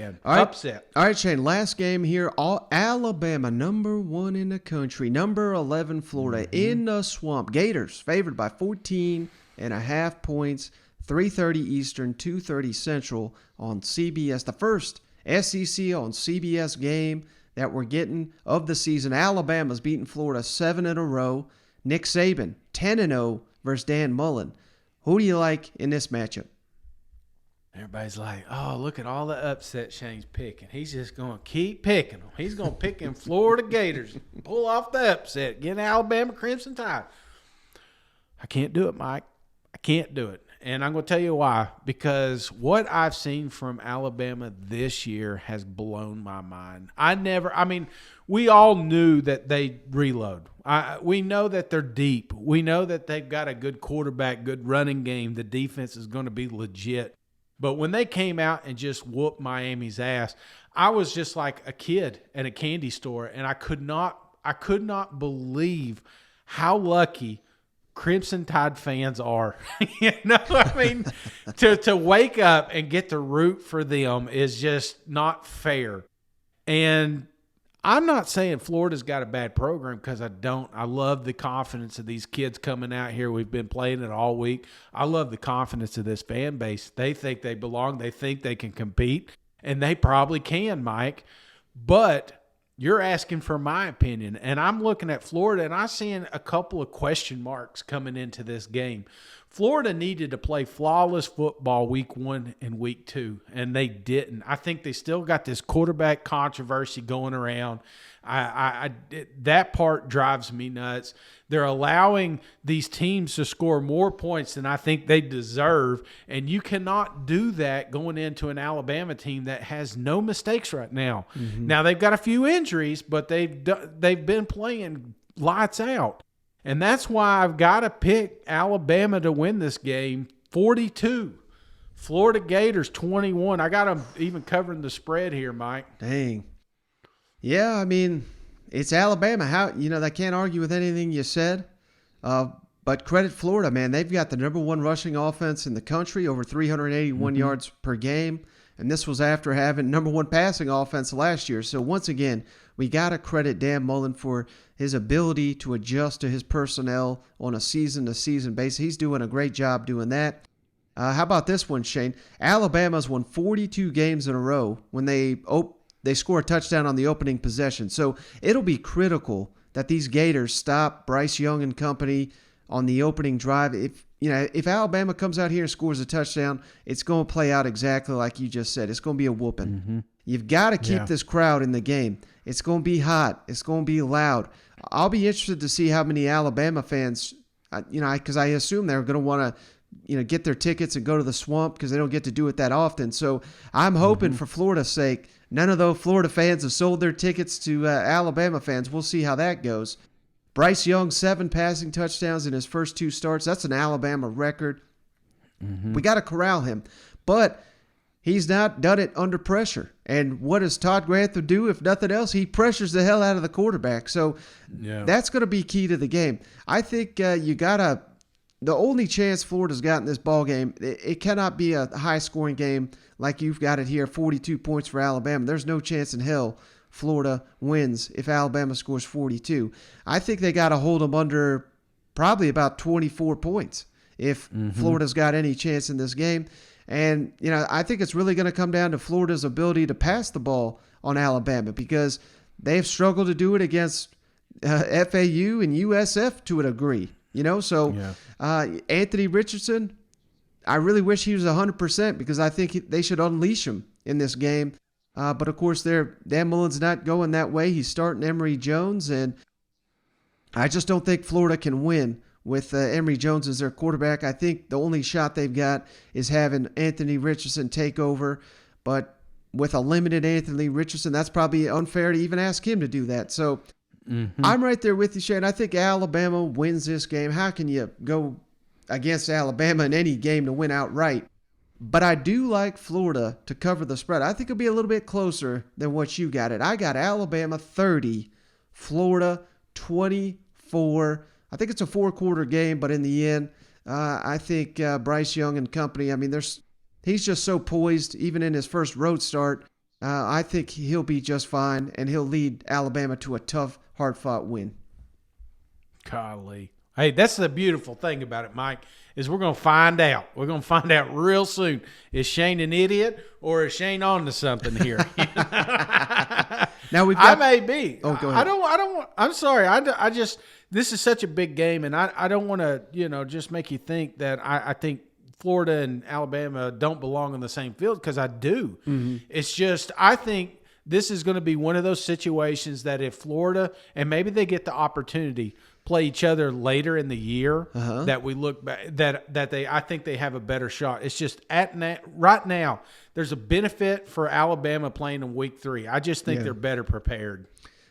All right. Upset. All right, Shane. Last game here. Alabama, number 1 in the country. Number 11, Florida, in the swamp. Gators favored by 14.5 points. 3:30 Eastern, 2:30 Central on CBS. The first SEC on CBS game that we're getting of the season. Alabama's beaten Florida 7 in a row. Nick Saban, 10-0 versus Dan Mullen. Who do you like in this matchup? Everybody's like, oh, look at all the upset Shane's picking. He's just going to keep picking them. He's going to pick in Florida Gators, pull off the upset, get Alabama Crimson Tide. I can't do it, Mike. I can't do it. And I'm going to tell you why. Because what I've seen from Alabama this year has blown my mind. We all knew that they reload. We know that they're deep. We know that they've got a good quarterback, good running game. The defense is going to be legit. But when they came out and just whooped Miami's ass, I was just like a kid at a candy store, and I could not believe how lucky Crimson Tide fans are. To wake up and get to root for them is just not fair. And I'm not saying Florida's got a bad program, because I don't. I love the confidence of these kids coming out here. We've been playing it all week. I love the confidence of this fan base. They think they belong. They think they can compete, and they probably can, Mike. But you're asking for my opinion, and I'm looking at Florida, and I'm seeing a couple of question marks coming into this game. Florida needed to play flawless football week 1 and week 2, and they didn't. I think they still got this quarterback controversy going around. That part drives me nuts. They're allowing these teams to score more points than I think they deserve, and you cannot do that going into an Alabama team that has no mistakes right now. Mm-hmm. Now, they've got a few injuries, but they've been playing lights out. And that's why I've got to pick Alabama to win this game, 42. Florida Gators, 21. I got them even covering the spread here, Mike. Dang. Yeah, I mean, it's Alabama. They can't argue with anything you said. But credit Florida, man. They've got the number 1 rushing offense in the country, over 381 yards per game. And this was after having number 1 passing offense last year. So once again, we got to credit Dan Mullen for his ability to adjust to his personnel on a season-to-season basis. He's doing a great job doing that. How about this one, Shane? Alabama's won 42 games in a row when they score a touchdown on the opening possession. So it'll be critical that these Gators stop Bryce Young and company on the opening drive. If Alabama comes out here and scores a touchdown, it's going to play out exactly like you just said. It's going to be a whooping. Mm-hmm. You've got to keep this crowd in the game. It's going to be hot. It's going to be loud. I'll be interested to see how many Alabama fans, because I assume they're going to want to, get their tickets and go to the swamp, because they don't get to do it that often. So I'm hoping for Florida's sake, none of those Florida fans have sold their tickets to Alabama fans. We'll see how that goes. Bryce Young, 7 passing touchdowns in his first 2 starts. That's an Alabama record. Mm-hmm. We got to corral him. But he's not done it under pressure. And what does Todd Grantham do? If nothing else, he pressures the hell out of the quarterback. So that's going to be key to the game. I think the only chance Florida's got in this ball game, it cannot be a high-scoring game like you've got it here, 42 points for Alabama. There's no chance in hell Florida wins if Alabama scores 42. I think they got to hold them under probably about 24 points if Florida's got any chance in this game. And, I think it's really going to come down to Florida's ability to pass the ball on Alabama, because they've struggled to do it against FAU and USF to a degree. Anthony Richardson, I really wish he was 100%, because I think they should unleash him in this game. But, of course, Dan Mullen's not going that way. He's starting Emory Jones, and I just don't think Florida can win with Emory Jones as their quarterback. I think the only shot they've got is having Anthony Richardson take over. But with a limited Anthony Richardson, that's probably unfair to even ask him to do that. So I'm right there with you, Shane. I think Alabama wins this game. How can you go against Alabama in any game to win outright? But I do like Florida to cover the spread. I think it'll be a little bit closer than what you got it. I got Alabama 30, Florida 24. I think it's a 4-quarter game, but in the end, I think Bryce Young and company, he's just so poised, even in his first road start. I think he'll be just fine, and he'll lead Alabama to a tough, hard-fought win. Golly. Hey, that's the beautiful thing about it, Mike, is we're going to find out. We're going to find out real soon. Is Shane an idiot or is Shane on to something here? Now we've got, I may be. Oh, go ahead. I'm sorry. I just, this is such a big game, and I don't want to, just make you think that I think Florida and Alabama don't belong on the same field, because I do. Mm-hmm. It's just, I think this is going to be one of those situations that if Florida, and maybe they get the opportunity, play each other later in the year, that we look back, that I think they have a better shot. It's just right now, there's a benefit for Alabama playing in week 3. I just think they're better prepared.